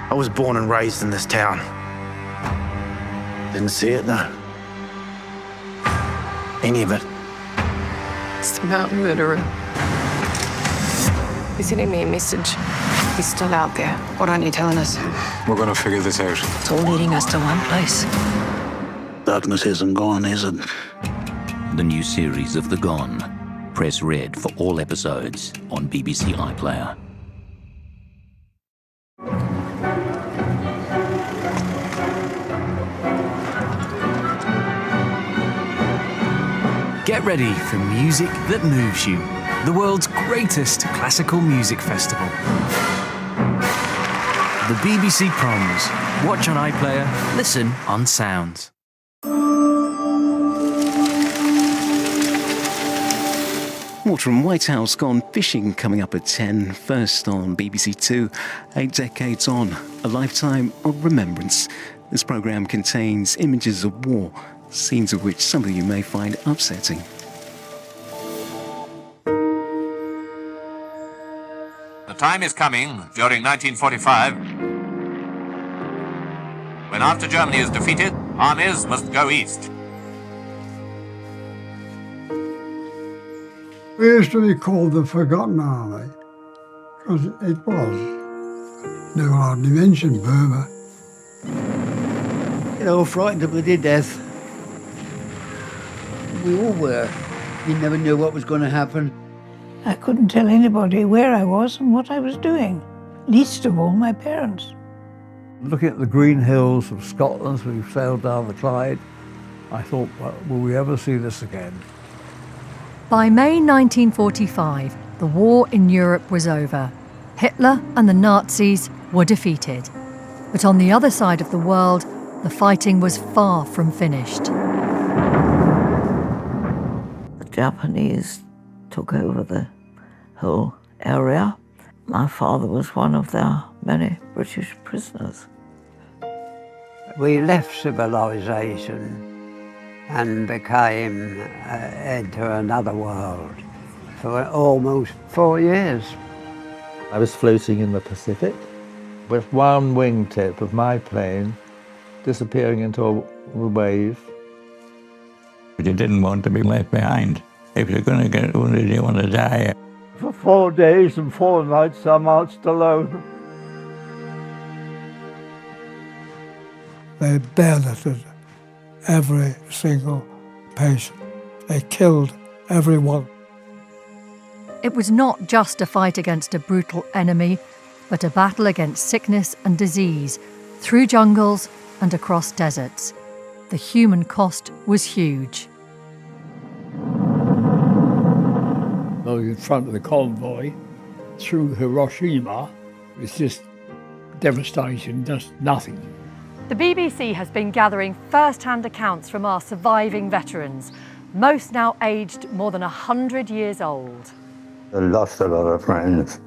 I was born and raised in this town. Didn't see it, though. Any of it. It's the mountain murderer. He's sending me a message. He's still out there. What aren't you telling us? We're going to figure this out. It's all leading us to one place. Darkness isn't gone, is it? The new series of The Gone. Press red for all episodes on BBC iPlayer. Get ready for music that moves you. The world's greatest classical music festival. The BBC Proms. Watch on iPlayer, listen on Sounds. More from White House Gone Fishing coming up at 10. First on BBC Two, 8 decades on, a lifetime of remembrance. This programme contains images of war, scenes of which some of you may find upsetting. The time is coming, during 1945, when after Germany is defeated, armies must go east. We used to be called the Forgotten Army, because it was. Never hardly mentioned Burma. You know, frightened to bloody death. We all were. You never knew what was going to happen. I couldn't tell anybody where I was and what I was doing, least of all my parents. Looking at the green hills of Scotland as we sailed down the Clyde, I thought, well, will we ever see this again? By May 1945, the war in Europe was over. Hitler and the Nazis were defeated. But on the other side of the world, the fighting was far from finished. The Japanese took over the whole area. My father was one of their many British prisoners. We left civilization and became into another world for almost 4 years. I was floating in the Pacific with one wingtip of my plane disappearing into a wave. You didn't want to be left behind. If you're going to get wounded, you want to die. For 4 days and 4 nights I marched alone. They bayoneted every single patient. They killed everyone. It was not just a fight against a brutal enemy, but a battle against sickness and disease, through jungles and across deserts. The human cost was huge. Going in front of the convoy through Hiroshima was just devastation, just nothing. The BBC has been gathering first-hand accounts from our surviving veterans, most now aged more than 100 years old. I lost a lot of friends.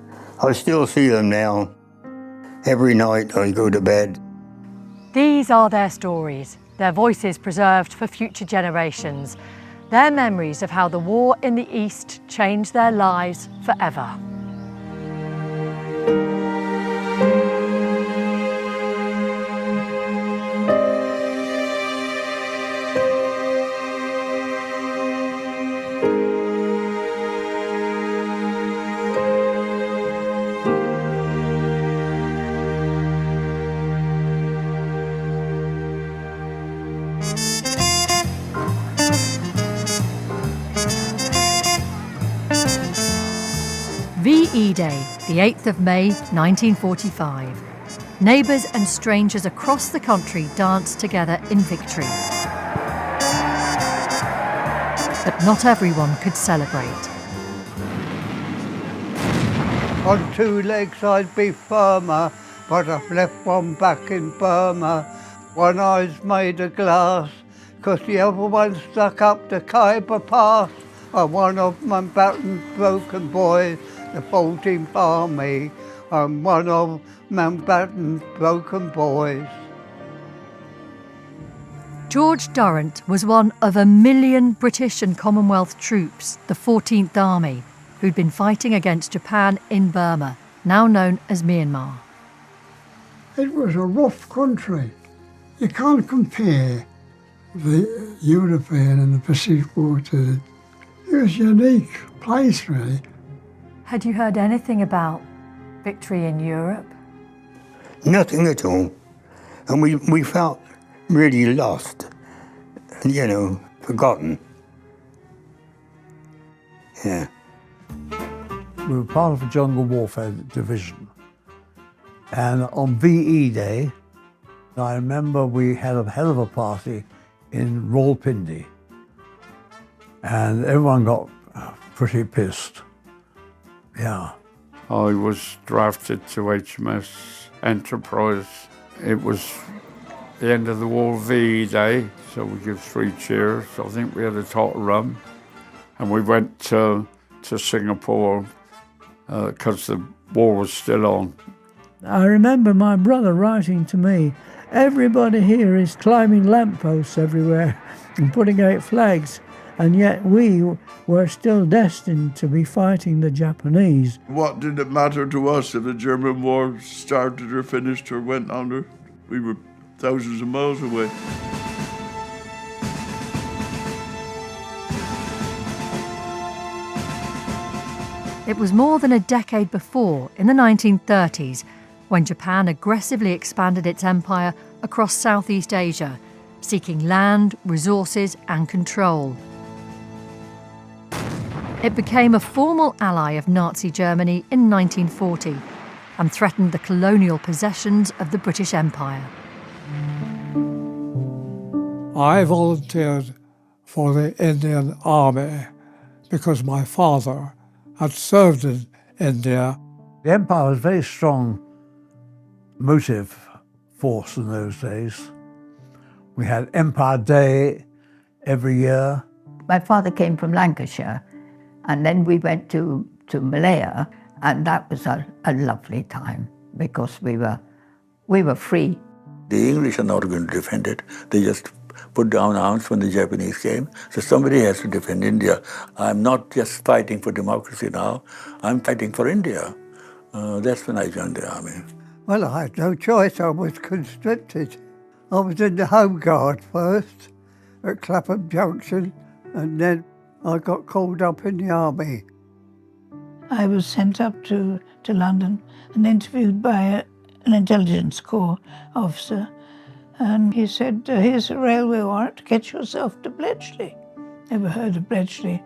I still see them now. Every night I go to bed. These are their stories, their voices preserved for future generations, their memories of how the war in the East changed their lives forever. VE Day, the 8th of May 1945. Neighbours and strangers across the country danced together in victory. But not everyone could celebrate. On 2 legs I'd be firmer, but I've left one back in Burma. One eye's made of glass, 'cause the other one stuck up the Khyber Pass. I'm one of Mountbatten's broken boys, the 14th Army. I'm one of Mountbatten's broken boys. George Durrant was one of 1 million British and Commonwealth troops, the 14th Army, who'd been fighting against Japan in Burma, now known as Myanmar. It was a rough country. You can't compare the European and the Pacific War to it. It was a unique place, really. Had you heard anything about victory in Europe? Nothing at all. And we felt really lost, you know, forgotten. Yeah. We were part of a jungle warfare division. And on VE Day, I remember we had a hell of a party in Rawalpindi. And everyone got pretty pissed. Yeah. I was drafted to HMS Enterprise. It was the end of the war, VE Day, so we give 3 cheers. I think we had a tot of rum. And we went to Singapore because the war was still on. I remember my brother writing to me, everybody here is climbing lampposts everywhere and putting out flags, and yet we were still destined to be fighting the Japanese. What did it matter to us if the German war started or finished or went under? We were thousands of miles away. It was more than a decade before, in the 1930s, when Japan aggressively expanded its empire across Southeast Asia, seeking land, resources and control. It became a formal ally of Nazi Germany in 1940 and threatened the colonial possessions of the British Empire. I volunteered for the Indian Army because my father had served in India. The Empire was a very strong motive force in those days. We had Empire Day every year. My father came from Lancashire, and then we went to Malaya, and that was a lovely time because we were free. The English are not going to defend it. They just put down arms when the Japanese came. So somebody has to defend India. I'm not just fighting for democracy now, I'm fighting for India. That's when I joined the army. Well, I had no choice. I was conscripted. I was in the Home Guard first at Clapham Junction, and then I got called up in the army. I was sent up to London and interviewed by an intelligence corps officer, and he said, here's a railway warrant, get yourself to Bletchley. Never heard of Bletchley.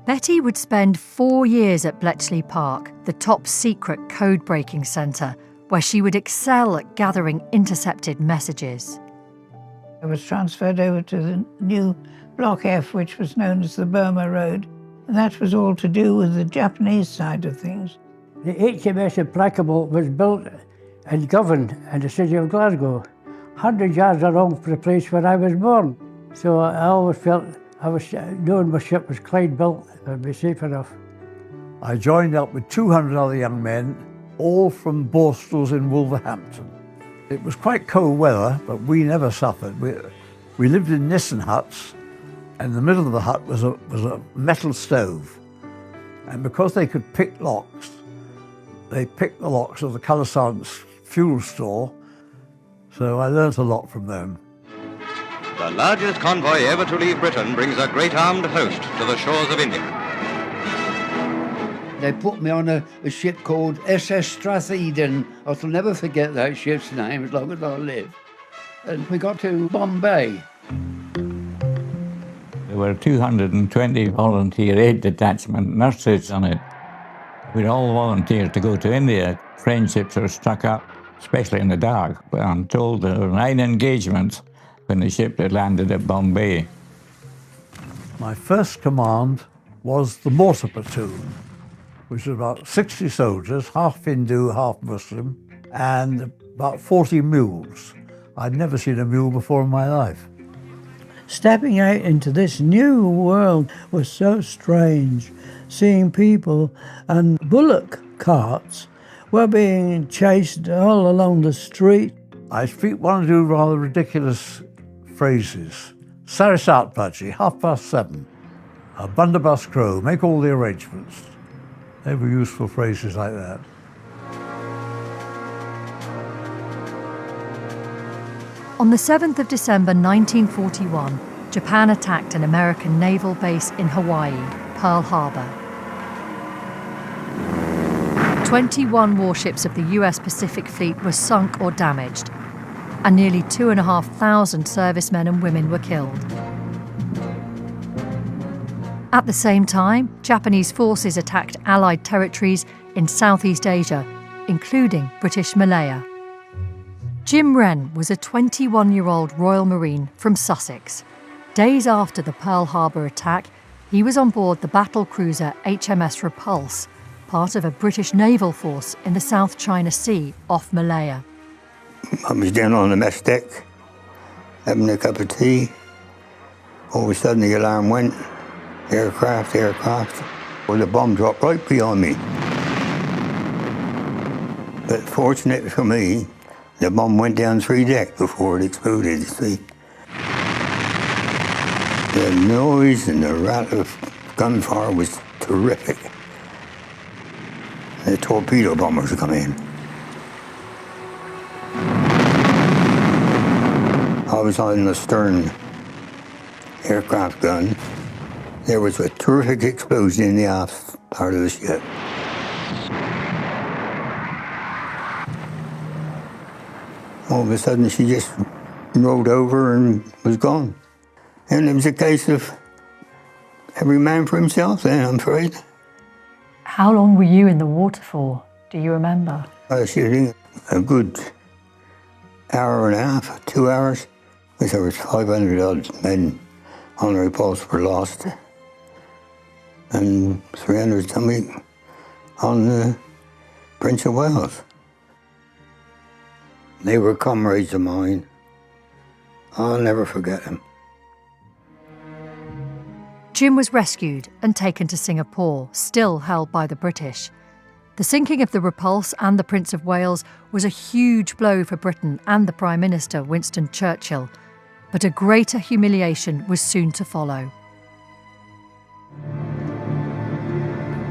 Betty would spend 4 years at Bletchley Park, the top secret code-breaking centre, where she would excel at gathering intercepted messages. I was transferred over to the new Block F, which was known as the Burma Road, and that was all to do with the Japanese side of things. The HMS Implacable was built and governed in the city of Glasgow, 100 yards along from the place where I was born. So I always felt knowing my ship was Clyde built, I'd be safe enough. I joined up with 200 other young men, all from Borstalls in Wolverhampton. It was quite cold weather, but we never suffered. We lived in Nissen huts, and in the middle of the hut was a metal stove. And because they could pick locks, they picked the locks of the Colour Sergeant's fuel store, so I learnt a lot from them. The largest convoy ever to leave Britain brings a great armed host to the shores of India. They put me on a ship called SS Stratheden. I shall never forget that ship's name as long as I live. And we got to Bombay. There were 220 volunteer aid detachment nurses on it. We'd all volunteered to go to India. Friendships were struck up, especially in the dark. But I'm told there were 9 engagements when the ship had landed at Bombay. My first command was the mortar platoon, which was about 60 soldiers, half Hindu, half Muslim, and about 40 mules. I'd never seen a mule before in my life. Stepping out into this new world was so strange. Seeing people and bullock carts were being chased all along the street. I speak one or two rather ridiculous phrases. Sarasat Pachi, 7:30. A Bundabus Crow, make all the arrangements. They were useful phrases like that. On the 7th of December 1941, Japan attacked an American naval base in Hawaii, Pearl Harbor. 21 warships of the US Pacific Fleet were sunk or damaged, and nearly 2,500 servicemen and women were killed. At the same time, Japanese forces attacked Allied territories in Southeast Asia, including British Malaya. Jim Wren was a 21-year-old Royal Marine from Sussex. Days after the Pearl Harbor attack, he was on board the battle cruiser HMS Repulse, part of a British naval force in the South China Sea off Malaya. I was down on the mess deck, having a cup of tea. All of a sudden the alarm went, aircraft. Well, the bomb dropped right behind me. But fortunate for me, the bomb went down 3 decks before it exploded, you see. The noise and the rattle of gunfire was terrific. The torpedo bombers come in. I was on the stern aircraft gun. There was a terrific explosion in the aft part of the ship. All of a sudden, she just rolled over and was gone. And it was a case of every man for himself then, I'm afraid. How long were you in the water for? Do you remember? I was shooting a good hour and a half, 2 hours, because there was 500 odd men on the Repulse were lost, and 300 something on the Prince of Wales. They were comrades of mine. I'll never forget them. Jim was rescued and taken to Singapore, still held by the British. The sinking of the Repulse and the Prince of Wales was a huge blow for Britain and the Prime Minister, Winston Churchill, but a greater humiliation was soon to follow.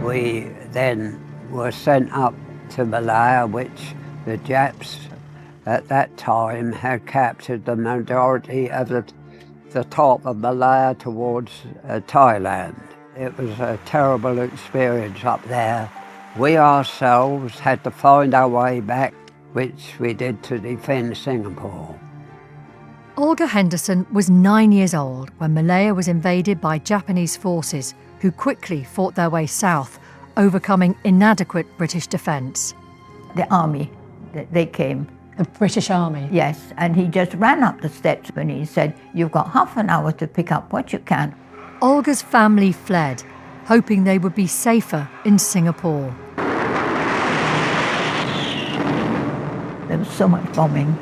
We then were sent up to Malaya, which the Japs at that time had captured the majority of the top of Malaya towards Thailand. It was a terrible experience up there. We ourselves had to find our way back, which we did to defend Singapore. Olga Henderson was 9 years old when Malaya was invaded by Japanese forces, who quickly fought their way south, overcoming inadequate British defence. The army, they came. The British Army? Yes, and he just ran up the steps when he said, "You've got half an hour to pick up what you can." Olga's family fled, hoping they would be safer in Singapore. There was so much bombing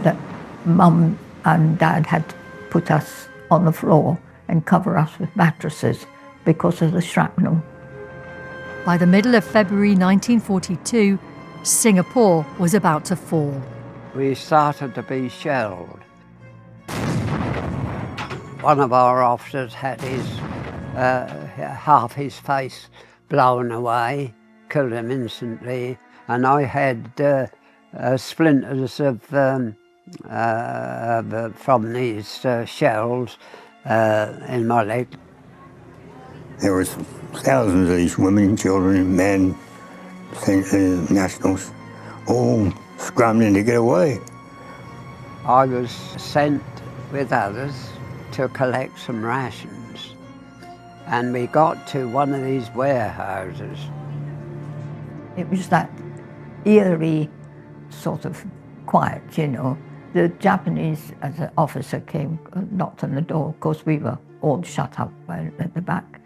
that Mum and Dad had to put us on the floor and cover us with mattresses because of the shrapnel. By the middle of February 1942, Singapore was about to fall. We started to be shelled. One of our officers had his half his face blown away, killed him instantly, and I had splinters of from these shells in my leg. There was thousands of these women, children, men, nationals, all scrambling to get away. I was sent with others to collect some rations, and we got to one of these warehouses. It was that eerie sort of quiet, you know. The Japanese as an officer came, knocked on the door. Of course, we were all shut up at the back.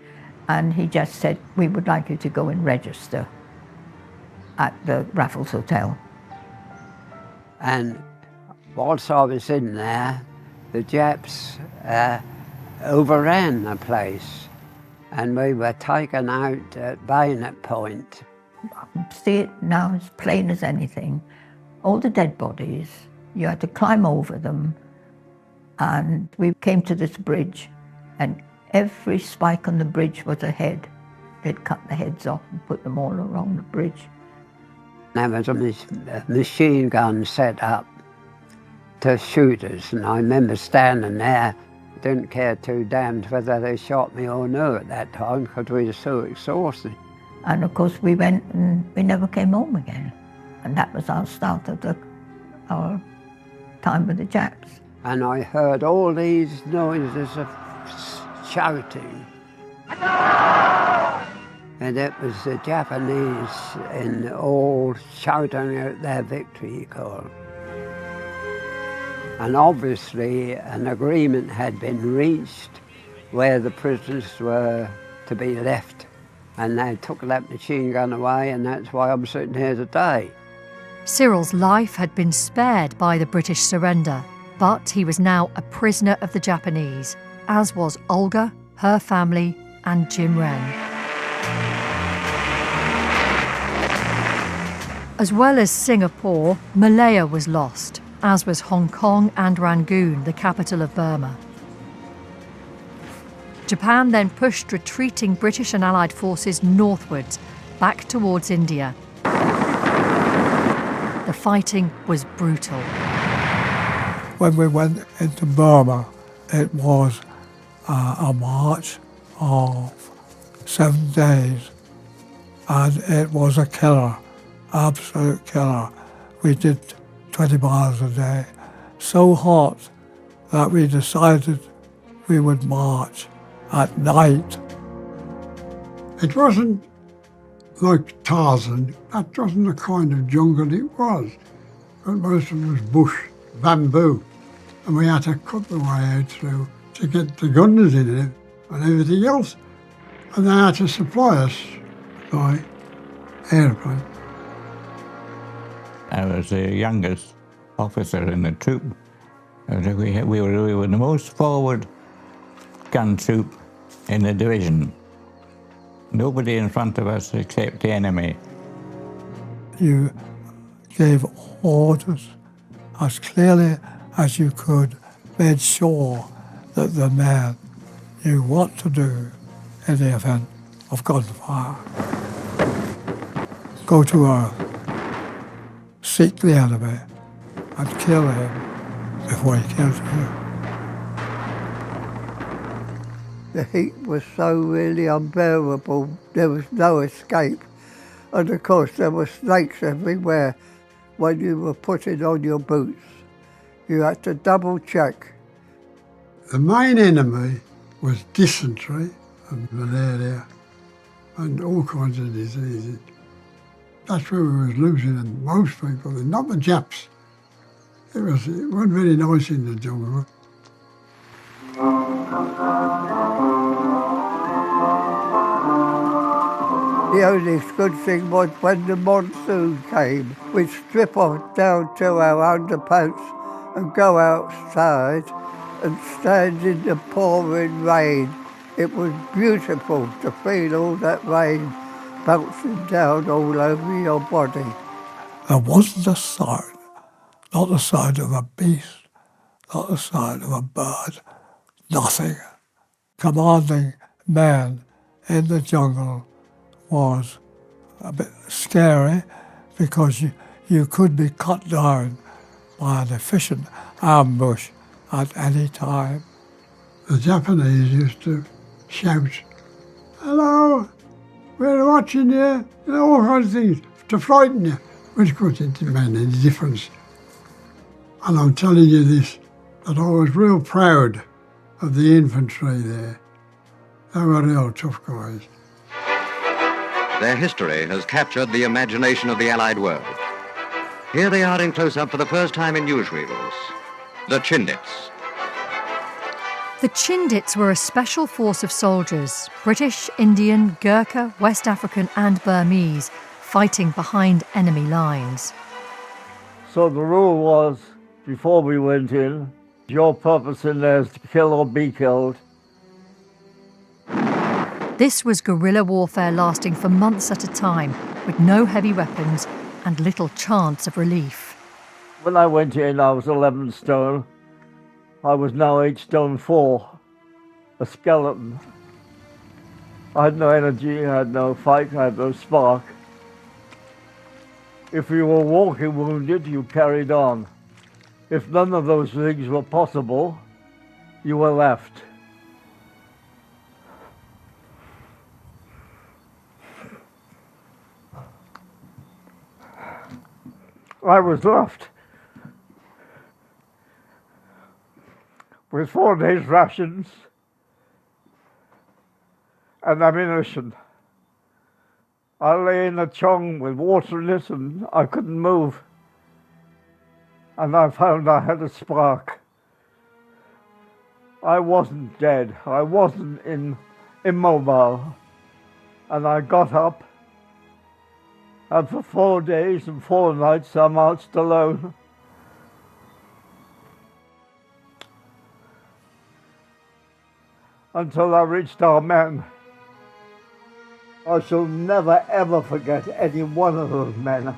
And he just said, "We would like you to go and register at the Raffles Hotel." And whilst I was in there, the Japs overran the place, and we were taken out at bayonet point. I can see it now as plain as anything. All the dead bodies, you had to climb over them, and we came to this bridge, and every spike on the bridge was a head. They'd cut the heads off and put them all along the bridge. There was a machine gun set up to shoot us, and I remember standing there, didn't care too damned whether they shot me or no at that time because we were so exhausted. And of course we went and we never came home again. And that was our start of our time with the Japs. And I heard all these noises of shouting. And it was the Japanese in all shouting out their victory call. And obviously an agreement had been reached where the prisoners were to be left. And they took that machine gun away, and that's why I'm sitting here today. Cyril's life had been spared by the British surrender, but he was now a prisoner of the Japanese, as was Olga, her family, and Jim Wren. As well as Singapore, Malaya was lost, as was Hong Kong and Rangoon, the capital of Burma. Japan then pushed retreating British and Allied forces northwards, back towards India. The fighting was brutal. When we went into Burma, it was a march of 7 days, and it was a killer, absolute killer. We did 20 miles a day, so hot that we decided we would march at night. It wasn't like Tarzan. That wasn't the kind of jungle it was. But most of it was bush, bamboo, and we had to cut the way out through to get the gunners in it and everything else. And they had to supply us by airplane. I was the youngest officer in the troop. We were the most forward gun troop in the division. Nobody in front of us except the enemy. You gave orders as clearly as you could, made sure that the men knew what to do in the event of gunfire. Go to earth, seek the enemy, and kill him before he kills you. The heat was so really unbearable, there was no escape. And of course there were snakes everywhere. When you were putting on your boots, you had to double check. The main enemy was dysentery and malaria and all kinds of diseases. That's where we was losing most people, not the Japs. It wasn't very nice in the jungle. The only good thing was when the monsoon came, we'd strip off down to our underpants and go outside and stand in the pouring rain. It was beautiful to feel all that rain bouncing down all over your body. There wasn't a sound, not the sound of a beast, not the sound of a bird, nothing. Commanding man in the jungle was a bit scary because you could be cut down by an efficient ambush at any time. The Japanese used to shout, "Hello, we're watching you," all kinds of things to frighten you, which of course it didn't make any difference. And I'm telling you this, that I was real proud of the infantry there. They were real tough guys. Their history has captured the imagination of the Allied world. Here they are in close-up for the first time in newsreels. The Chindits. The Chindits were a special force of soldiers, British, Indian, Gurkha, West African and Burmese, fighting behind enemy lines. So the rule was, before we went in, your purpose in there is to kill or be killed. This was guerrilla warfare lasting for months at a time, with no heavy weapons and little chance of relief. When I went in, I was 11 stone. I was now 8 stone 4, a skeleton. I had no energy, I had no fight, I had no spark. If you were walking wounded, you carried on. If none of those things were possible, you were left. I was left with 4 days' rations and ammunition. I lay in a chong with water in it and I couldn't move. And I found I had a spark. I wasn't dead. I wasn't immobile. And I got up, and for 4 days and 4 nights I marched alone. Until I reached our men. I shall never ever forget any one of those men.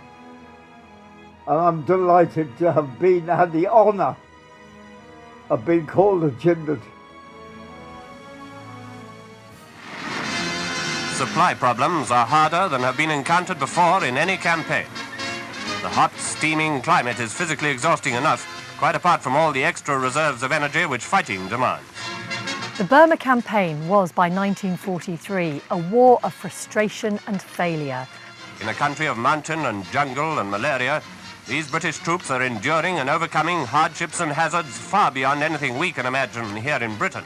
And I'm delighted to have had the honour of being called a giblet. Supply problems are harder than have been encountered before in any campaign. The hot, steaming climate is physically exhausting enough, quite apart from all the extra reserves of energy which fighting demands. The Burma campaign was, by 1943, a war of frustration and failure. In a country of mountain and jungle and malaria, these British troops are enduring and overcoming hardships and hazards far beyond anything we can imagine here in Britain.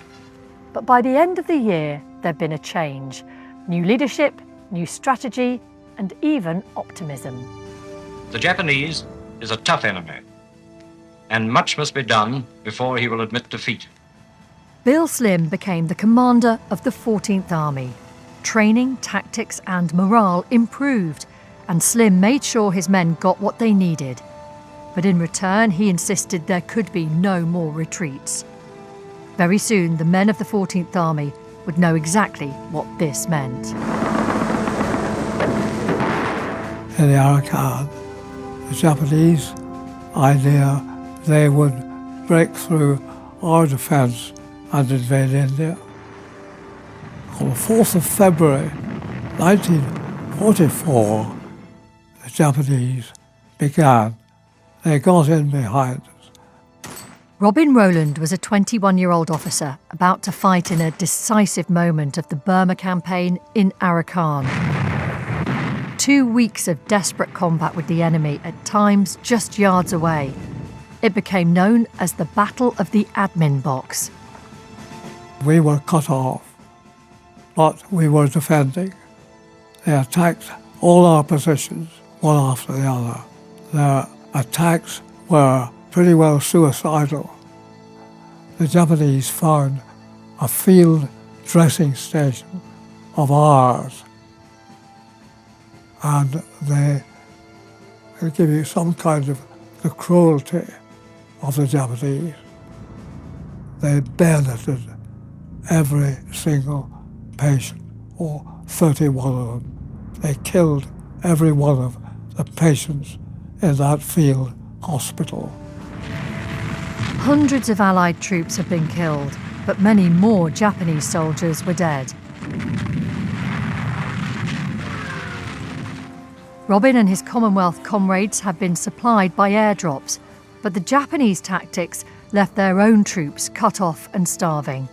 But by the end of the year, there'd been a change. New leadership, new strategy, and even optimism. The Japanese is a tough enemy, and much must be done before he will admit defeat. Bill Slim became the commander of the 14th Army. Training, tactics and morale improved, and Slim made sure his men got what they needed. But in return, he insisted there could be no more retreats. Very soon, the men of the 14th Army would know exactly what this meant. In the Arakan, the Japanese idea they would break through our defence and invade India. On the 4th of February 1944, the Japanese began. They got in behind us. Robin Rowland was a 21-year-old officer about to fight in a decisive moment of the Burma campaign in Arakan. 2 weeks of desperate combat with the enemy, at times just yards away. It became known as the Battle of the Admin Box. We were cut off, but we were defending. They attacked all our positions, one after the other. Their attacks were pretty well suicidal. The Japanese found a field dressing station of ours, and they give you some kind of the cruelty of the Japanese. They bayoneted every single patient, or 31 of them. They killed every one of the patients in that field hospital. Hundreds of Allied troops had been killed, but many more Japanese soldiers were dead. Robin and his Commonwealth comrades had been supplied by airdrops, but the Japanese tactics left their own troops cut off and starving.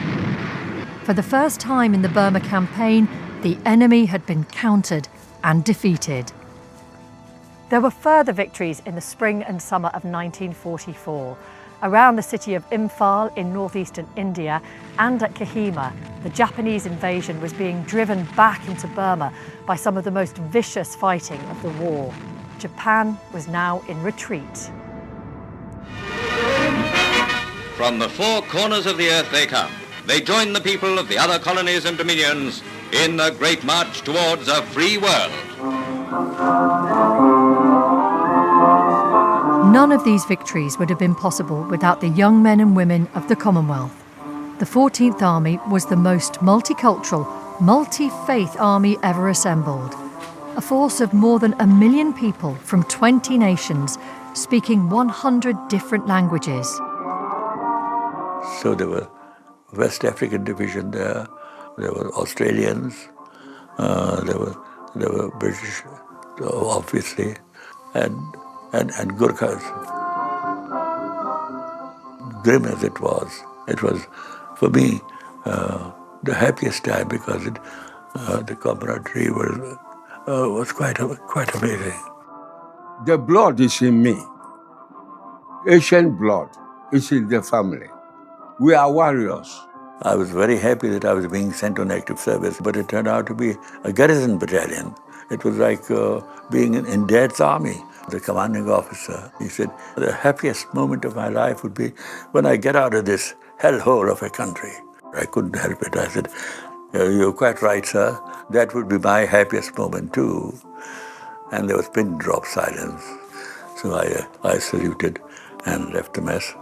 For the first time in the Burma campaign, the enemy had been countered and defeated. There were further victories in the spring and summer of 1944. Around the city of Imphal in northeastern India and at Kohima, the Japanese invasion was being driven back into Burma by some of the most vicious fighting of the war. Japan was now in retreat. From the four corners of the earth they come. They join the people of the other colonies and dominions in the great march towards a free world. None of these victories would have been possible without the young men and women of the Commonwealth. The 14th Army was the most multicultural, multi-faith army ever assembled. A force of more than 1 million people from 20 nations, speaking 100 different languages. So there were West African division there were Australians, there were British, obviously, and Gurkhas. grim as it was, for me, the happiest time because the camaraderie was quite amazing. The blood is in me. Asian blood is in the family. We are warriors. I was very happy that I was being sent on active service, but it turned out to be a garrison battalion. It was like being in Dad's army. The commanding officer, he said, the happiest moment of my life would be when I get out of this hellhole of a country. I couldn't help it. I said, you're quite right, sir. That would be my happiest moment too. And there was pin drop silence. So I saluted and left the mess.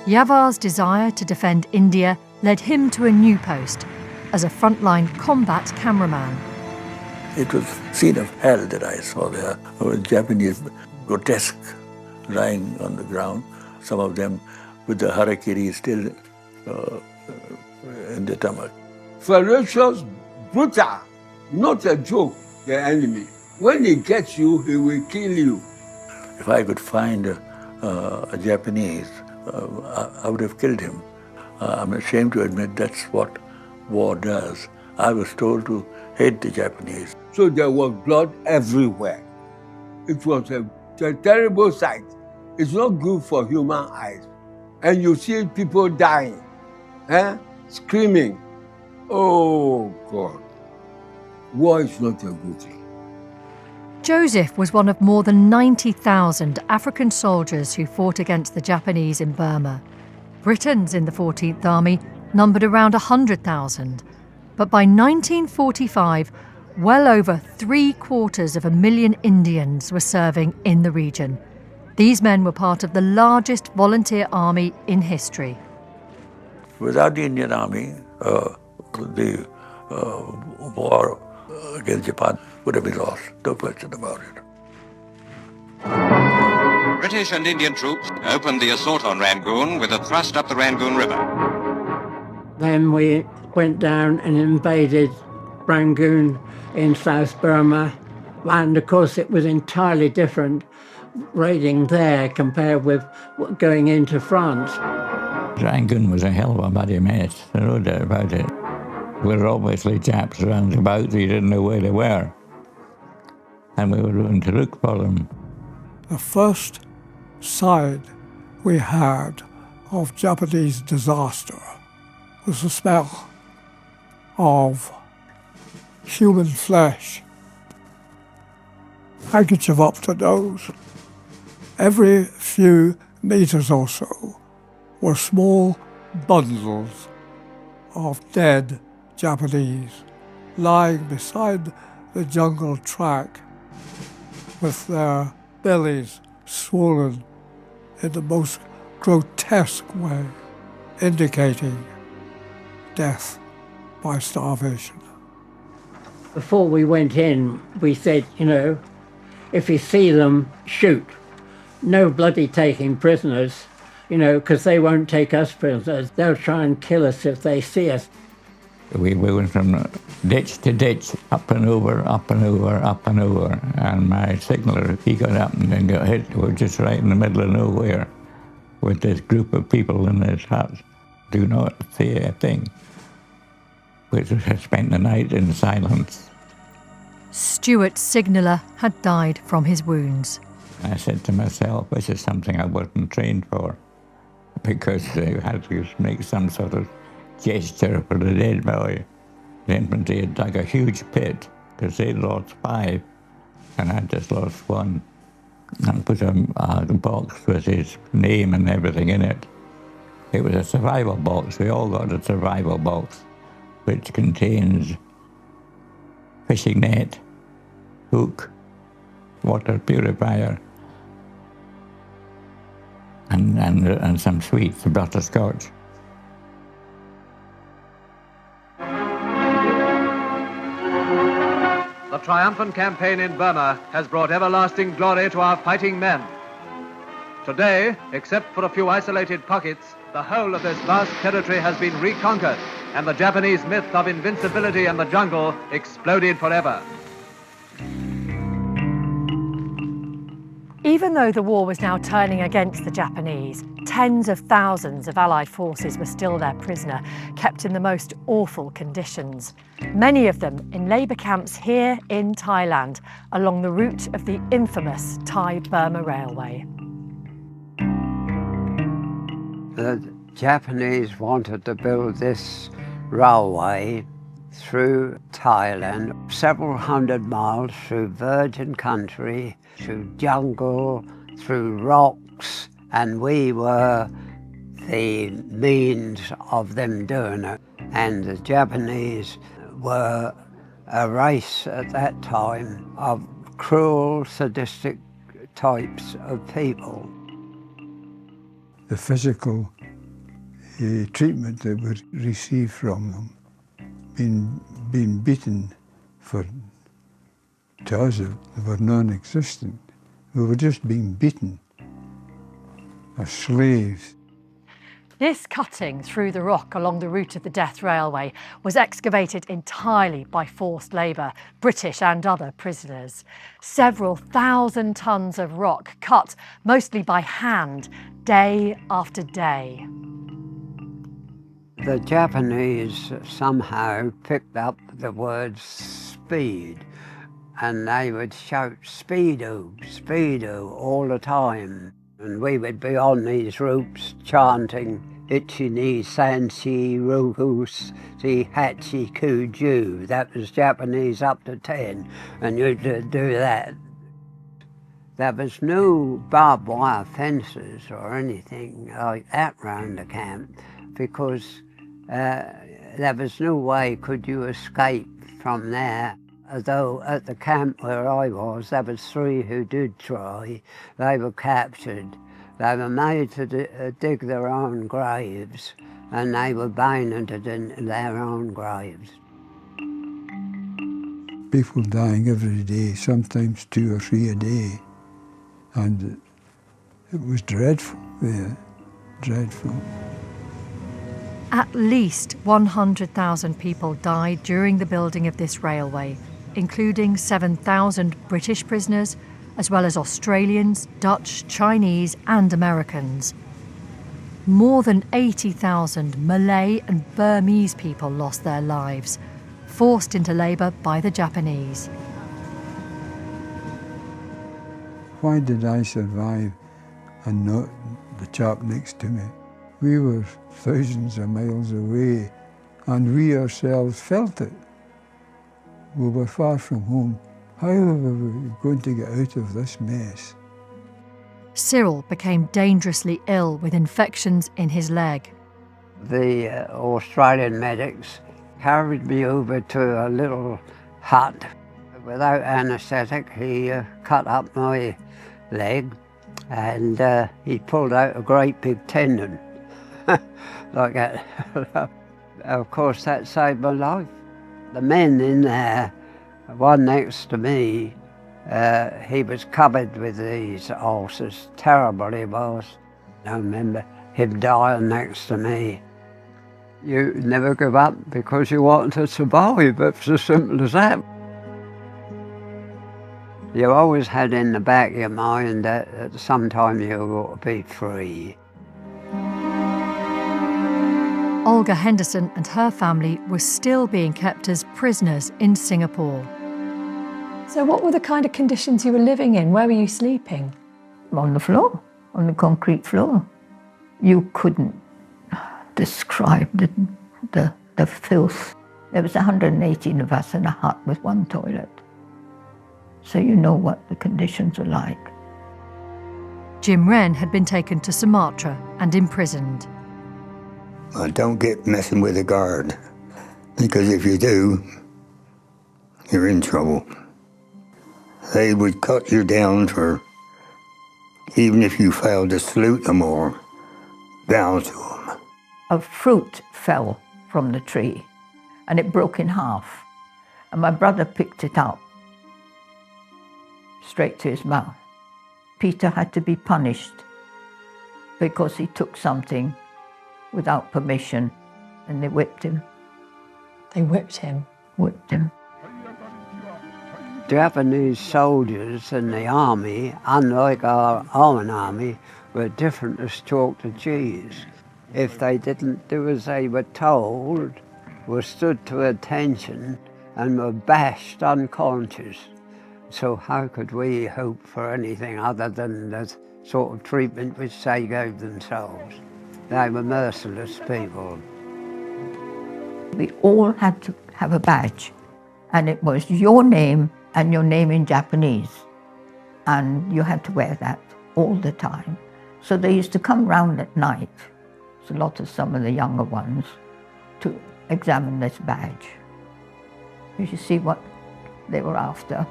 Yavar's desire to defend India led him to a new post as a frontline combat cameraman. It was a scene of hell that I saw there. Japanese grotesque lying on the ground, some of them with the harakiri still in the stomach. Ferocious, brutal, not a joke, the enemy. When he gets you, he will kill you. If I could find a Japanese, I would have killed him. I'm ashamed to admit that's what war does. I was told to hate the Japanese. So there was blood everywhere. It was a terrible sight. It's not good for human eyes. And you see people dying, screaming. Oh, God. War is not a good thing. Joseph was one of more than 90,000 African soldiers who fought against the Japanese in Burma. Britons in the 14th Army numbered around 100,000. But by 1945, well over 750,000 Indians were serving in the region. These men were part of the largest volunteer army in history. Without the Indian Army, the war against Japan would have been lost, no question about it. British and Indian troops opened the assault on Rangoon with a thrust up the Rangoon River. Then we went down and invaded Rangoon in South Burma, and of course it was entirely different raiding there compared with going into France. Rangoon was a hell of a bloody mess, no doubt about it. There were obviously Japs around about, so you didn't know where they were. And we were going to look for them. The first sign we had of Japanese disaster was the smell of human flesh. Handkerchief up the nose. Every few meters or so were small bundles of dead Japanese lying beside the jungle track with their bellies swollen in the most grotesque way, indicating death by starvation. Before we went in, we said, if you see them, shoot. No bloody taking prisoners, because they won't take us prisoners. They'll try and kill us if they see us. We went from ditch to ditch, up and over, up and over, up and over. And my signaller, he got up and then got hit. We were just right in the middle of nowhere with this group of people in this hut. Do not say a thing. We had spent the night in silence. Stuart's signaller had died from his wounds. I said to myself, this is something I wasn't trained for, because they had to make some sort of gesture for the dead boy. The infantry had dug a huge pit, because they'd lost 5, and I'd just lost 1, and put a box with his name and everything in it. It was a survival box. We all got a survival box, which contains fishing net, hook, water purifier, and some sweets, butterscotch. The triumphant campaign in Burma has brought everlasting glory to our fighting men. Today, except for a few isolated pockets, the whole of this vast territory has been reconquered, and the Japanese myth of invincibility in the jungle exploded forever. Even though the war was now turning against the Japanese, tens of thousands of Allied forces were still their prisoner, kept in the most awful conditions. Many of them in labour camps here in Thailand, along the route of the infamous Thai-Burma Railway. The Japanese wanted to build this railway through Thailand, several hundred miles through virgin country, through jungle, through rocks, and we were the means of them doing it. And the Japanese were a race at that time of cruel, sadistic types of people. The physical treatment that we received from them, being beaten to us, they were non-existent. We were just being beaten as slaves. This cutting through the rock along the route of the Death Railway was excavated entirely by forced labour, British and other prisoners. Several thousand tonnes of rock cut, mostly by hand, day after day. The Japanese somehow picked up the word speed, and they would shout "Speedo, Speedo" all the time. And we would be on these routes chanting "Ichi ni sanshi rokus si hachi kuju." That was Japanese up to 10, and you'd do that. There was no barbed wire fences or anything like that round the camp, because there was no way could you escape from there. Although at the camp where I was, there was 3 who did try. They were captured. They were made to dig their own graves, and they were bayoneted in their own graves. People dying every day, sometimes 2 or 3 a day. And it was dreadful there, dreadful. At least 100,000 people died during the building of this railway, including 7,000 British prisoners, as well as Australians, Dutch, Chinese and Americans. More than 80,000 Malay and Burmese people lost their lives, forced into labour by the Japanese. Why did I survive and not the chap next to me? We were thousands of miles away, and we ourselves felt it. We were far from home. How are we going to get out of this mess? Cyril became dangerously ill with infections in his leg. The Australian medics carried me over to a little hut. Without anaesthetic, he cut up my leg, and he pulled out a great big tendon. Like that. Of course, that saved my life. The men in there, one next to me, he was covered with these ulcers. Terrible he was. I remember him dying next to me. You never give up because you want to survive. It's as simple as that. You always had in the back of your mind that sometime you ought to be free. Olga Henderson and her family were still being kept as prisoners in Singapore. So what were the kind of conditions you were living in? Where were you sleeping? On the floor, on the concrete floor. You couldn't describe the filth. There was 118 of us in a hut with 1 toilet. So you know what the conditions were like. Jim Wren had been taken to Sumatra and imprisoned. Well, don't get messing with a guard, because if you do, you're in trouble. They would cut you down for, even if you failed to salute them or bow to them. A fruit fell from the tree and it broke in half. And my brother picked it up straight to his mouth. Peter had to be punished because he took something without permission, and they whipped him. They whipped him? Whipped him. Japanese soldiers in the army, unlike our own army, were different as chalk to cheese. If they didn't do as they were told, were stood to attention and were bashed unconscious. So how could we hope for anything other than the sort of treatment which they gave themselves? They were merciless people. We all had to have a badge, and it was your name and your name in Japanese, and you had to wear that all the time. So they used to come round at night, some of the younger ones, to examine this badge. You should see what they were after,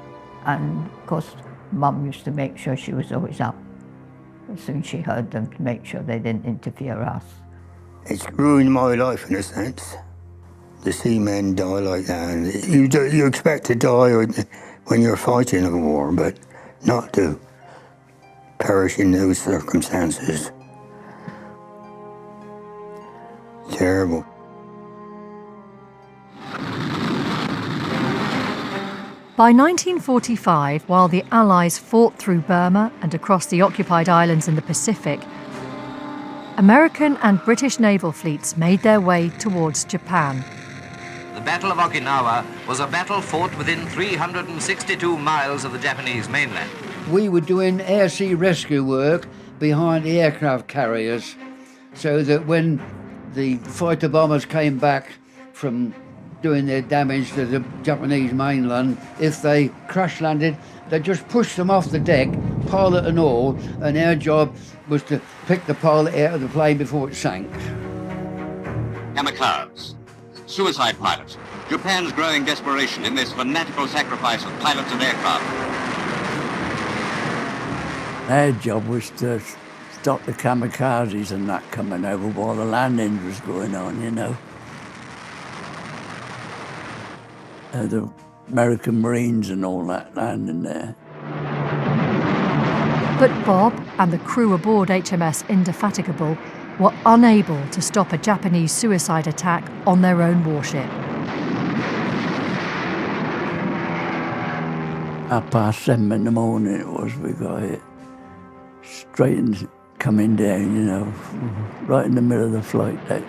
and of course Mum used to make sure she was always up as soon as she heard them, to make sure they didn't interfere us. It's ruined my life in a sense, to see men die like that. And you expect to die when you're fighting a war, but not to perish in those circumstances. Terrible. By 1945, while the Allies fought through Burma and across the occupied islands in the Pacific, American and British naval fleets made their way towards Japan. The Battle of Okinawa was a battle fought within 362 miles of the Japanese mainland. We were doing air-sea rescue work behind the aircraft carriers, so that when the fighter bombers came back from doing their damage to the Japanese mainland, if they crash landed, they just pushed them off the deck, pilot and all, and our job was to pick the pilot out of the plane before it sank. Kamikazes, suicide pilots, Japan's growing desperation in this fanatical sacrifice of pilots and aircraft. Their job was to stop the kamikazes and that coming over while the landing was going on, you know. The American Marines and all that landing there. But Bob and the crew aboard HMS Indefatigable were unable to stop a Japanese suicide attack on their own warship. 7:30 in the morning it was, we got hit. Straight and coming down, you know, right in the middle of the flight deck.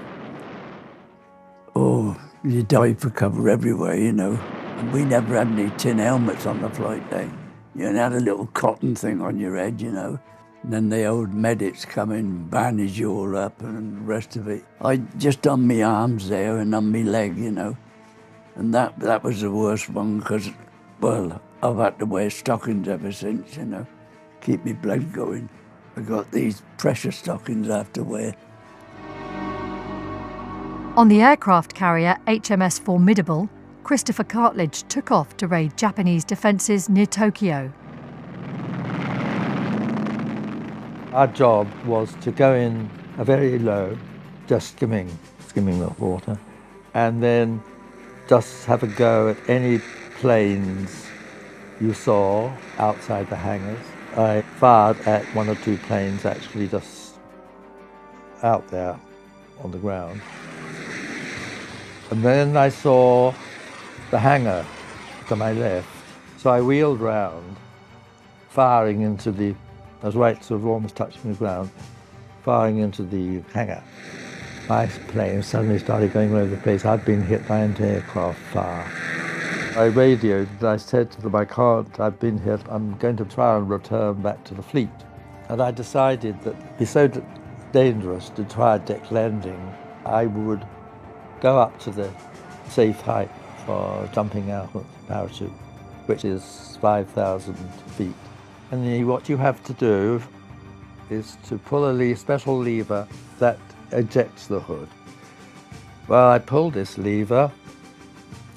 Oh, you dive for cover everywhere, you know. And we never had any tin helmets on the flight deck. You had a little cotton thing on your head, you know. And then the old medics come in, bandage you all up and the rest of it. I just on my arms there and on my leg, you know. And that was the worst one because, well, I've had to wear stockings ever since, you know. Keep my blood going. I got these pressure stockings I have to wear. On the aircraft carrier HMS Formidable, Christopher Cartledge took off to raid Japanese defences near Tokyo. Our job was to go in very low, just skimming the water, and then just have a go at any planes you saw outside the hangars. I fired at one or two planes actually just out there on the ground. And then I saw the hangar to my left. So I wheeled round, firing into the, I was right sort of almost touching the ground, firing into the hangar. My plane suddenly started going all over the place. I'd been hit by anti-aircraft fire. I radioed and I said to them, I can't, I've been hit, I'm going to try and return back to the fleet. And I decided that it'd be so dangerous to try a deck landing, I would go up to the safe height for jumping out with the parachute, which is 5,000 feet. And then what you have to do is to pull a special lever that ejects the hood. Well, I pulled this lever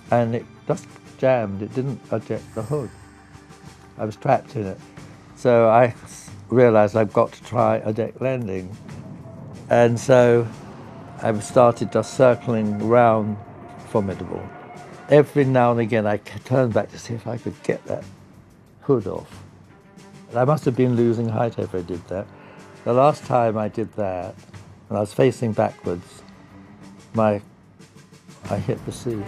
and it just jammed, it didn't eject the hood. I was trapped in it. So I realized I've got to try a deck landing. And so I started just circling around Formidable. Every now and again I turned back to see if I could get that hood off. And I must have been losing height if I did that. The last time I did that, and I was facing backwards, I hit the sea.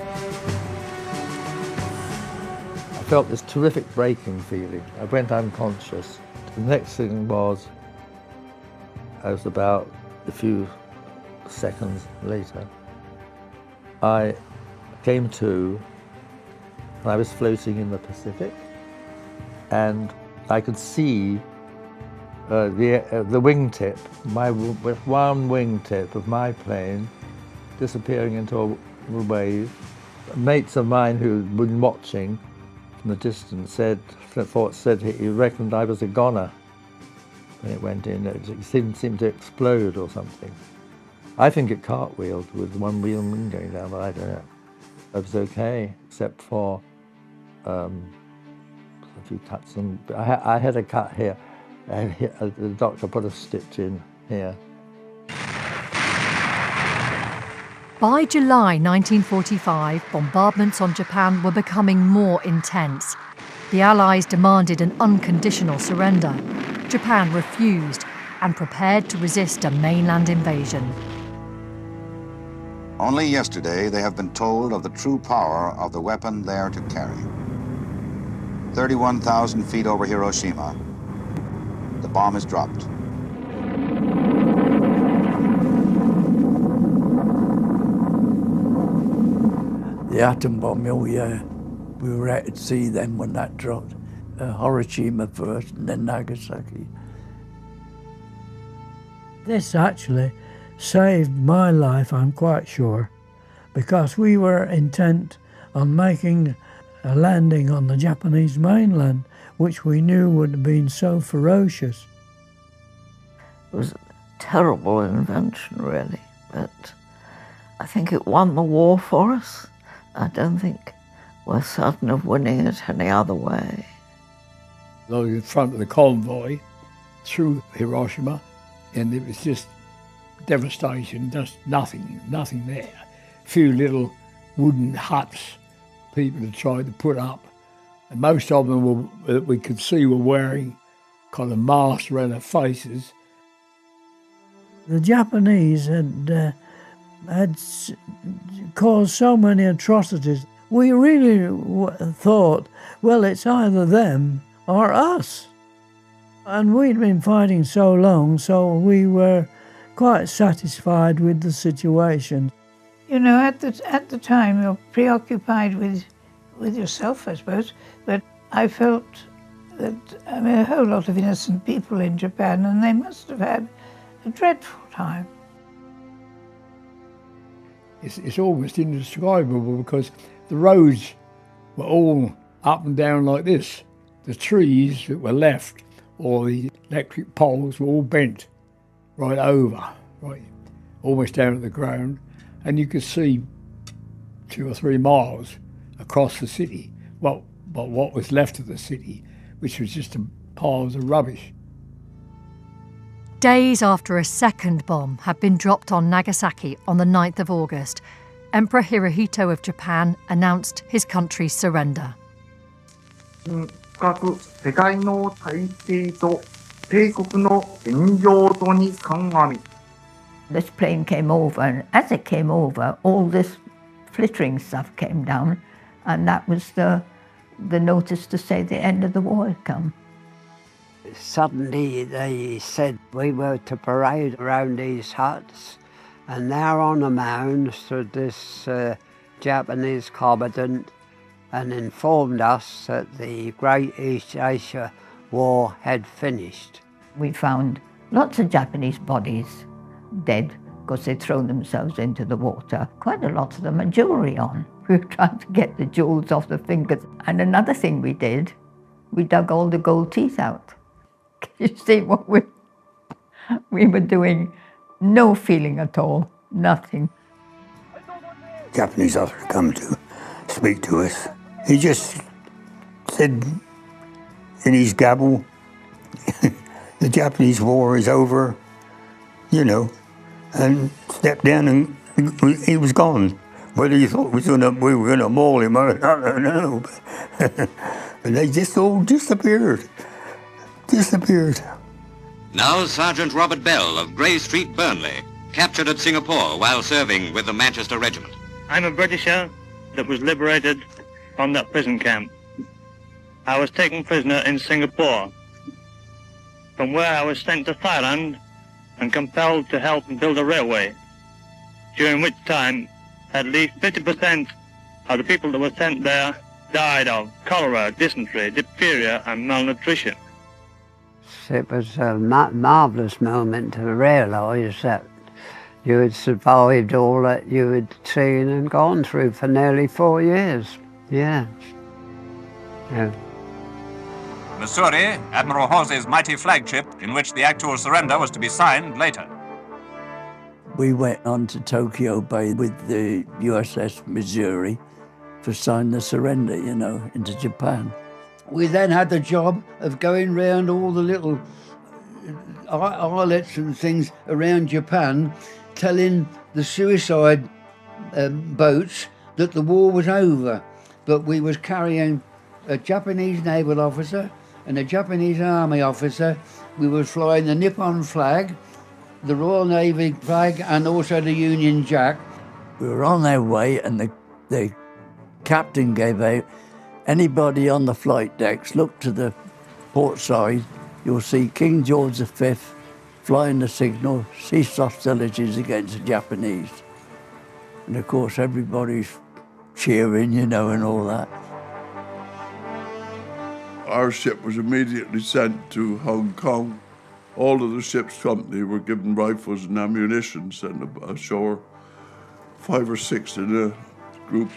I I felt this terrific breaking feeling. I went unconscious. The next thing was, I was about a few seconds later, I came to, and I was floating in the Pacific, and I could see the wingtip, one wingtip of my plane disappearing into a wave. Mates of mine who'd been watching from the distance said he reckoned I was a goner when it went in. It seemed to explode or something. I think it cartwheeled with one wheel and wing going down, but I don't know. I was okay, except for a few cuts. I had a cut here. The doctor put a stitch in here. By July 1945, bombardments on Japan were becoming more intense. The Allies demanded an unconditional surrender. Japan refused and prepared to resist a mainland invasion. Only yesterday they have been told of the true power of the weapon they are to carry. 31,000 feet over Hiroshima, the bomb is dropped. The atom bomb, oh yeah, we were out at sea then when that dropped. Hiroshima first and then Nagasaki. This actually saved my life, I'm quite sure, because we were intent on making a landing on the Japanese mainland, which we knew would have been so ferocious. It was a terrible invention, really, but I think it won the war for us. I don't think we're certain of winning it any other way. I was in front of the convoy through Hiroshima, and it was just devastation, just nothing there. A few little wooden huts people had tried to put up, and most of them that we could see were wearing kind of masks around their faces. The Japanese had caused so many atrocities. We really thought, well, it's either them or us. And we'd been fighting so long, so we were quite satisfied with the situation. You know, at the time you're preoccupied with yourself, I suppose, but I felt that, I mean, a whole lot of innocent people in Japan, and they must have had a dreadful time. It's almost indescribable because the roads were all up and down like this. The trees that were left, or the electric poles, were all bent right over, right, almost down at the ground, and you could see 2 or 3 miles across the city, what was left of the city, which was just piles of rubbish. Days after a second bomb had been dropped on Nagasaki on the 9th of August, Emperor Hirohito of Japan announced his country's surrender. This plane came over, and as it came over, all this flittering stuff came down, and that was the notice to say the end of the war had come. Suddenly they said we were to parade around these huts, and there on the mound stood this Japanese commandant and informed us that the Great East Asia War had finished. We found lots of Japanese bodies dead because they'd thrown themselves into the water. Quite a lot of them had jewellery on. We were trying to get the jewels off the fingers. And another thing we did, we dug all the gold teeth out. Can you see what we were doing? No feeling at all, nothing. Japanese officer come to speak to us. He just said in his gabble, the Japanese war is over, you know, and stepped down and he was gone. Whether he thought we were going to maul him, I don't know. But they just all disappeared. Now Sergeant Robert Bell of Grey Street, Burnley, captured at Singapore while serving with the Manchester Regiment. I'm a Britisher that was liberated from that prison camp. I was taken prisoner in Singapore, from where I was sent to Thailand and compelled to help build a railway, during which time at least 50% of the people that were sent there died of cholera, dysentery, diphtheria and malnutrition. It was a marvellous moment to realise that you had survived all that you had seen and gone through for nearly 4 years. Yeah. Missouri, Admiral Halsey's mighty flagship, in which the actual surrender was to be signed later. We went on to Tokyo Bay with the USS Missouri to sign the surrender, you know, into Japan. We then had the job of going round all the little islets and things around Japan, telling the suicide boats that the war was over, but we was carrying a Japanese naval officer and a Japanese army officer. We were flying the Nippon flag, the Royal Navy flag and also the Union Jack. We were on our way and the captain gave out, anybody on the flight decks, look to the port side, you'll see King George V flying the signal, cease hostilities against the Japanese. And of course everybody's cheering, you know, and all that. Our ship was immediately sent to Hong Kong. All of the ship's company were given rifles and ammunition, sent ashore, 5 or 6 in a group,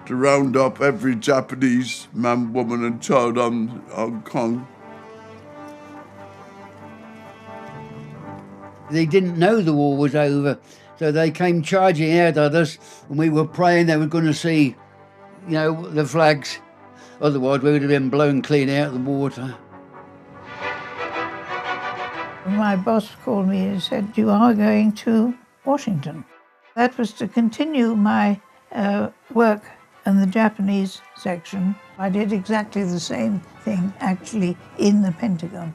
to round up every Japanese man, woman and child on Hong Kong. They didn't know the war was over, so they came charging out at us, and we were praying they were going to see, you know, the flags. Otherwise we would have been blown clean out of the water. My boss called me and said, you are going to Washington. That was to continue my work in the Japanese section. I did exactly the same thing, actually, in the Pentagon.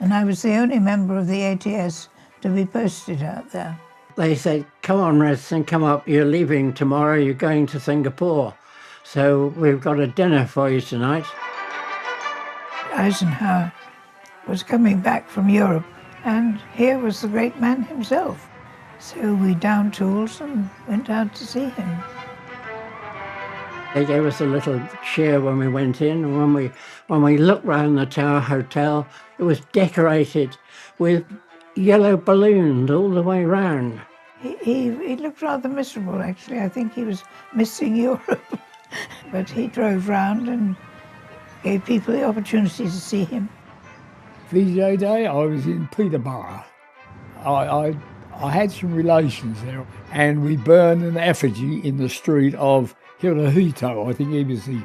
And I was the only member of the ATS to be posted out there. They said, come on, Redson, come up. You're leaving tomorrow. You're going to Singapore. So we've got a dinner for you tonight. Eisenhower was coming back from Europe, and here was the great man himself. So we downed tools and went out to see him. They gave us a little cheer when we went in, and when we looked round the Tower Hotel, it was decorated with yellow balloons all the way round. He looked rather miserable, actually. I think he was missing Europe. But he drove round and gave people the opportunity to see him. VJ Day, I was in Peterborough. I had some relations there, and we burned an effigy in the street of Hirohito. I think he was the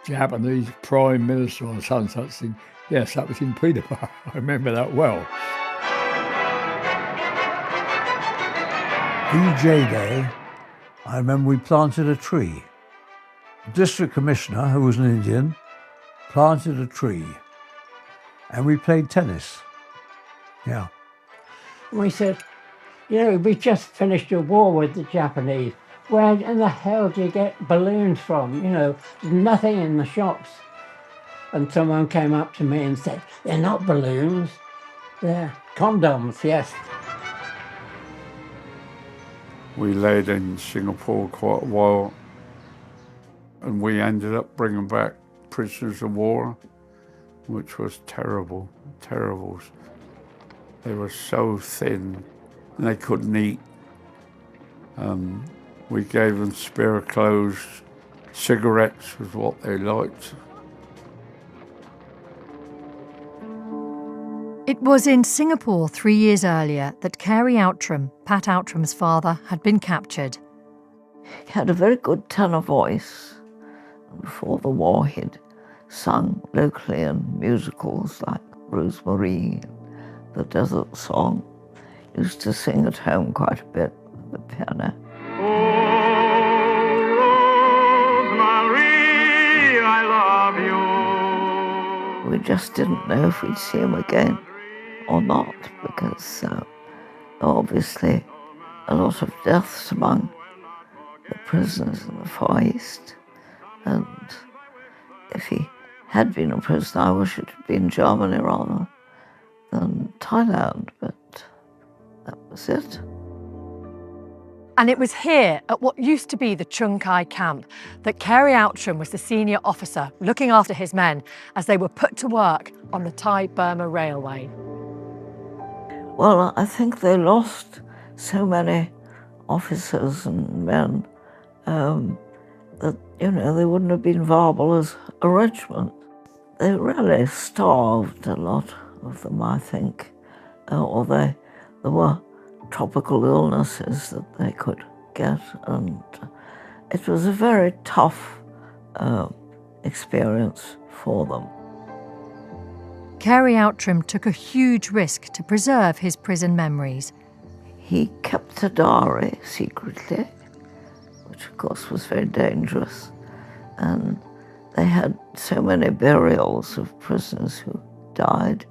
Japanese Prime Minister or some such thing. Yes, that was in Peterborough. I remember that well. VJ Day, I remember we planted a tree. The district commissioner, who was an Indian, planted a tree. And we played tennis. Yeah. We said, you know, we just finished a war with the Japanese. Where in the hell do you get balloons from? You know, there's nothing in the shops. And someone came up to me and said, they're not balloons, they're condoms, yes. We laid in Singapore quite a while, and we ended up bringing back prisoners of war, which was terrible, terrible. They were so thin, and they couldn't eat. We gave them spare clothes. Cigarettes was what they liked. It was in Singapore 3 years earlier that Carey Outram, Pat Outram's father, had been captured. He had a very good tenor voice. Before the war, he'd sung locally in musicals like Rosemary, The Desert Song. Used to sing at home quite a bit with the piano. We just didn't know if we'd see him again or not, because obviously a lot of deaths among the prisoners in the Far East. And if he had been a prisoner, I wish it had been Germany rather than Thailand, but that was it. And it was here, at what used to be the Chung Kai camp, that Carey Outram was the senior officer looking after his men as they were put to work on the Thai-Burma Railway. Well, I think they lost so many officers and men that, you know, they wouldn't have been viable as a regiment. They really starved, a lot of them, I think, or there were tropical illnesses that they could get, and it was a very tough experience for them. Carey Outram took a huge risk to preserve his prison memories. He kept a diary secretly, which of course was very dangerous, and they had so many burials of prisoners who died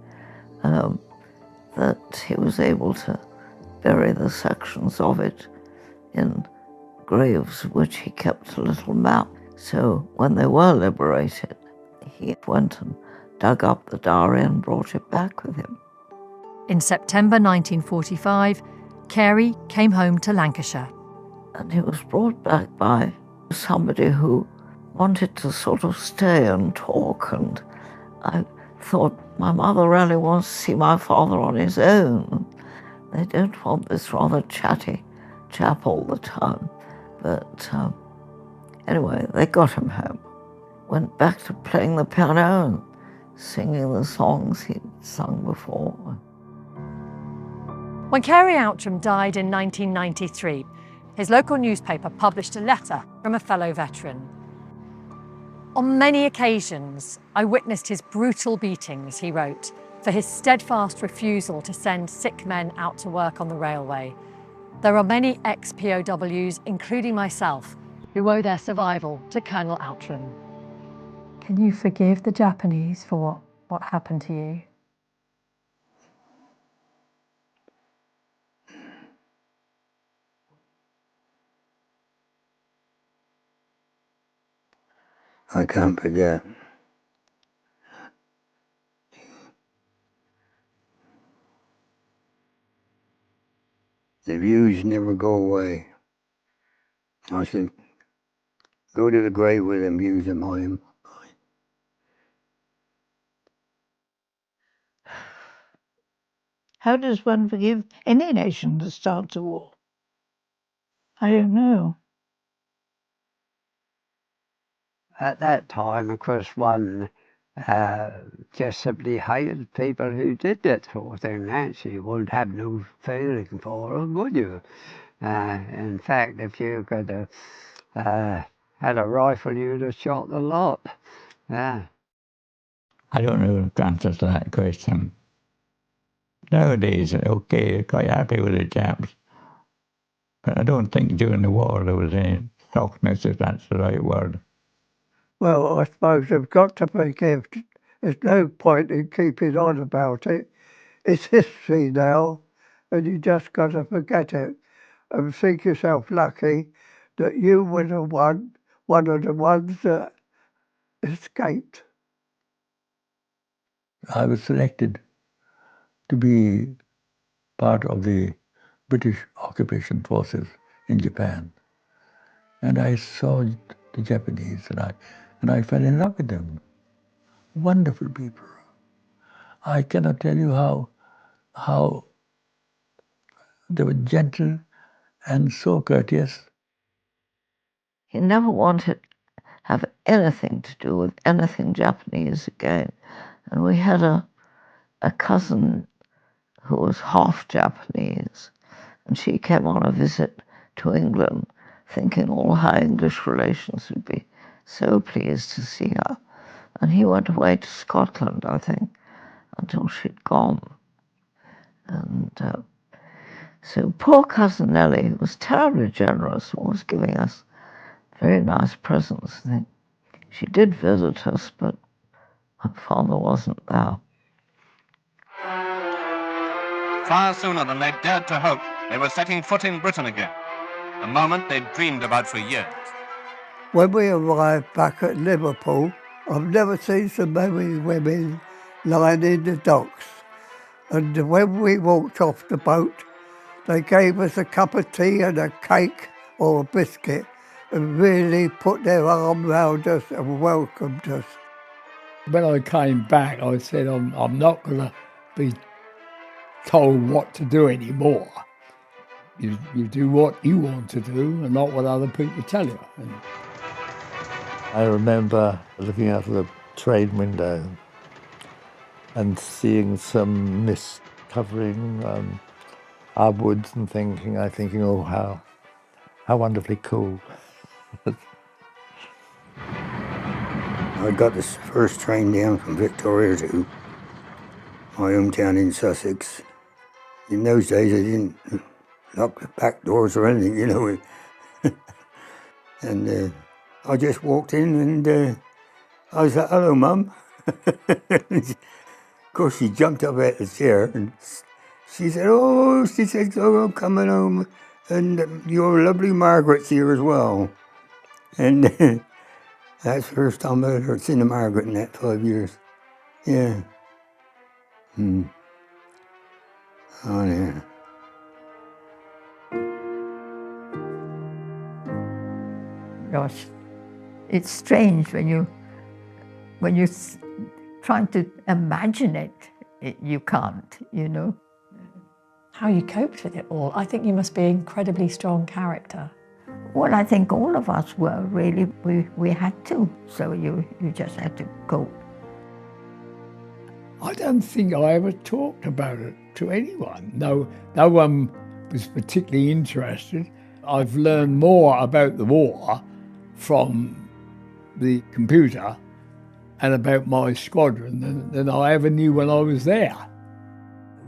that he was able to bury the sections of it in graves which he kept a little map. So when they were liberated, he went and dug up the diary and brought it back with him. In September 1945, Carey came home to Lancashire. And he was brought back by somebody who wanted to sort of stay and talk, and I thought, my mother really wants to see my father on his own. They don't want this rather chatty chap all the time. But anyway, they got him home. Went back to playing the piano and singing the songs he'd sung before. When Carey Outram died in 1993, his local newspaper published a letter from a fellow veteran. On many occasions, I witnessed his brutal beatings, he wrote, for his steadfast refusal to send sick men out to work on the railway. There are many ex-POWs, including myself, who owe their survival to Colonel Outram. Can you forgive the Japanese for what happened to you? I can't forget. The views never go away. I should go to the grave with them views in mind. How does one forgive any nation that starts a war? I don't know. At that time, of course, one just simply hated people who did that sort of thing. Actually, you wouldn't have no feeling for them, would you? In fact, if you could have had a rifle, you'd have shot the lot. Yeah. I don't know the answer to that question. Nowadays, okay, quite happy with the Japs. But I don't think during the war there was any softness, if that's the right word. Well, I suppose they've got to forgive. There's no point in keeping on about it. It's history now, and you just got to forget it and think yourself lucky that you were the one of the ones that escaped. I was selected to be part of the British occupation forces in Japan. And I saw the Japanese, and I fell in love with them. Wonderful people. I cannot tell you how they were gentle and so courteous. He never wanted to have anything to do with anything Japanese again. And we had a cousin who was half Japanese, and she came on a visit to England, thinking all her English relations would be so pleased to see her. And he went away to Scotland, I think, until she'd gone. And so poor cousin Nellie was terribly generous, always giving us very nice presents. She did visit us, but my father wasn't there. Far sooner than they dared to hope, they were setting foot in Britain again. a moment they'd dreamed about for years. When we arrived back at Liverpool, I've never seen so many women lying in the docks. And when we walked off the boat, they gave us a cup of tea and a cake or a biscuit and really put their arm round us and welcomed us. When I came back, I said, I'm not going to be told what to do anymore. You do what you want to do and not what other people tell you. And I remember looking out of the train window and seeing some mist covering our woods and thinking, oh, how wonderfully cool. I got this first train down from Victoria to my hometown in Sussex. In those days, they didn't lock the back doors or anything, you know. And I just walked in and I was like, hello, Mum. Of course, she jumped up out the chair and she said, oh, I'm coming home. And your lovely Margaret's here as well. And that's the first time I've ever seen a Margaret in that 5 years. Yeah. Oh, yeah. Gosh, it's strange when you're trying to imagine it, you can't, you know. How you coped with it all. I think you must be an incredibly strong character. Well, I think all of us were really, we had to, so you just had to cope. I don't think I ever talked about it to anyone. No one was particularly interested. I've learned more about the war from the computer and about my squadron than I ever knew when I was there.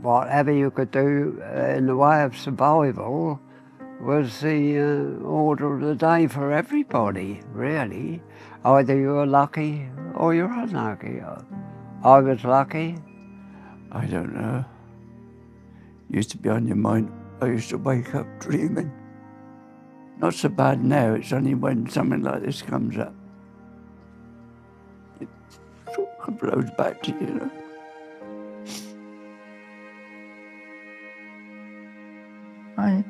Whatever you could do in the way of survival was the order of the day for everybody, really. Either you were lucky or you're unlucky. I was lucky. I don't know. Used to be on your mind. I used to wake up dreaming. Not so bad now, it's only when something like this comes up. It sort of blows back to you, you know. I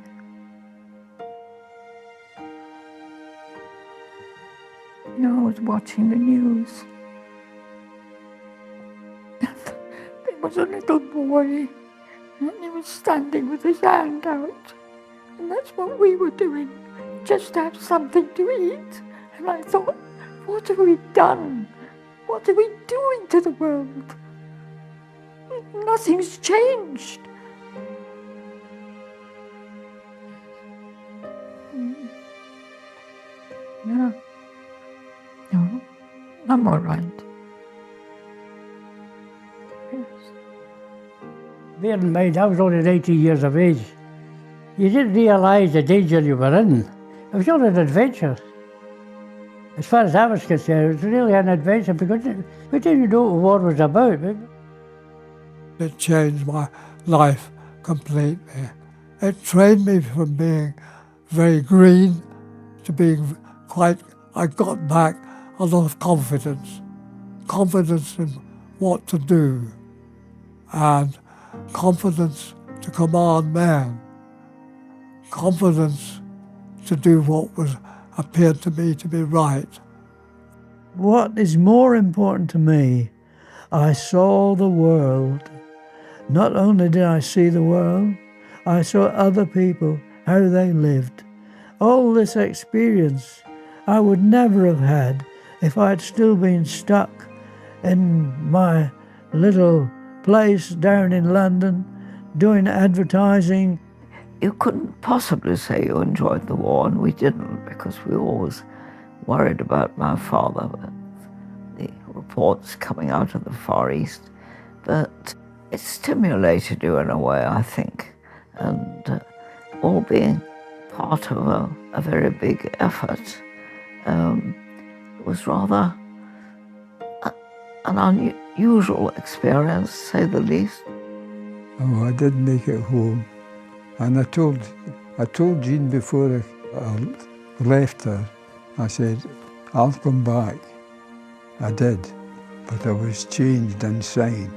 was watching the news. There was a little boy, and he was standing with his hand out. And that's what we were doing, just to have something to eat. And I thought, what have we done? What are we doing to the world? Nothing's changed. Yeah. No, I'm all right. Yes. Bear in mind, I was only 19 years of age. You didn't realise the danger you were in. It was all an adventure. As far as I was concerned, it was really an adventure because we didn't know what the war was about. It changed my life completely. It trained me from being very green to being I got back a lot of confidence in what to do, and confidence to command men, confidence to do what appeared to me to be right. What is more important to me, I saw the world. Not only did I see the world, I saw other people, how they lived. All this experience I would never have had if I'd still been stuck in my little place down in London doing advertising. You couldn't possibly say you enjoyed the war, and we didn't, because we always worried about my father, the reports coming out of the Far East. But it stimulated you in a way, I think, and all being part of a very big effort. It was rather an unusual experience, to say the least. Oh, I didn't make it home. And I told Jean before I left her. I said, I'll come back. I did, but I was changed inside.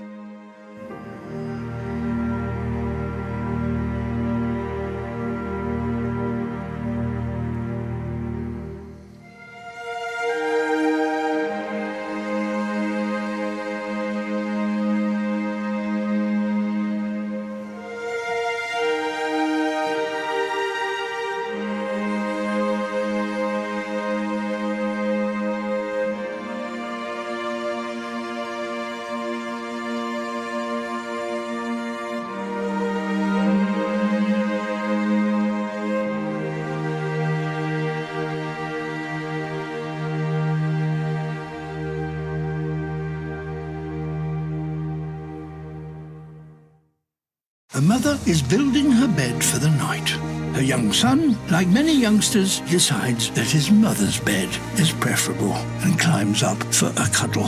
A mother is building her bed for the night. Her young son, like many youngsters, decides that his mother's bed is preferable and climbs up for a cuddle.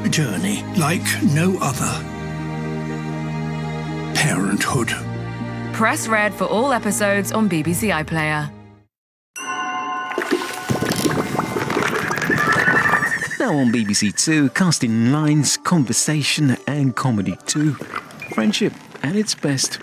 A journey like no other. Parenthood. Press red for all episodes on BBC iPlayer. Now on BBC Two, casting lines, conversation and comedy too. Friendship at its best.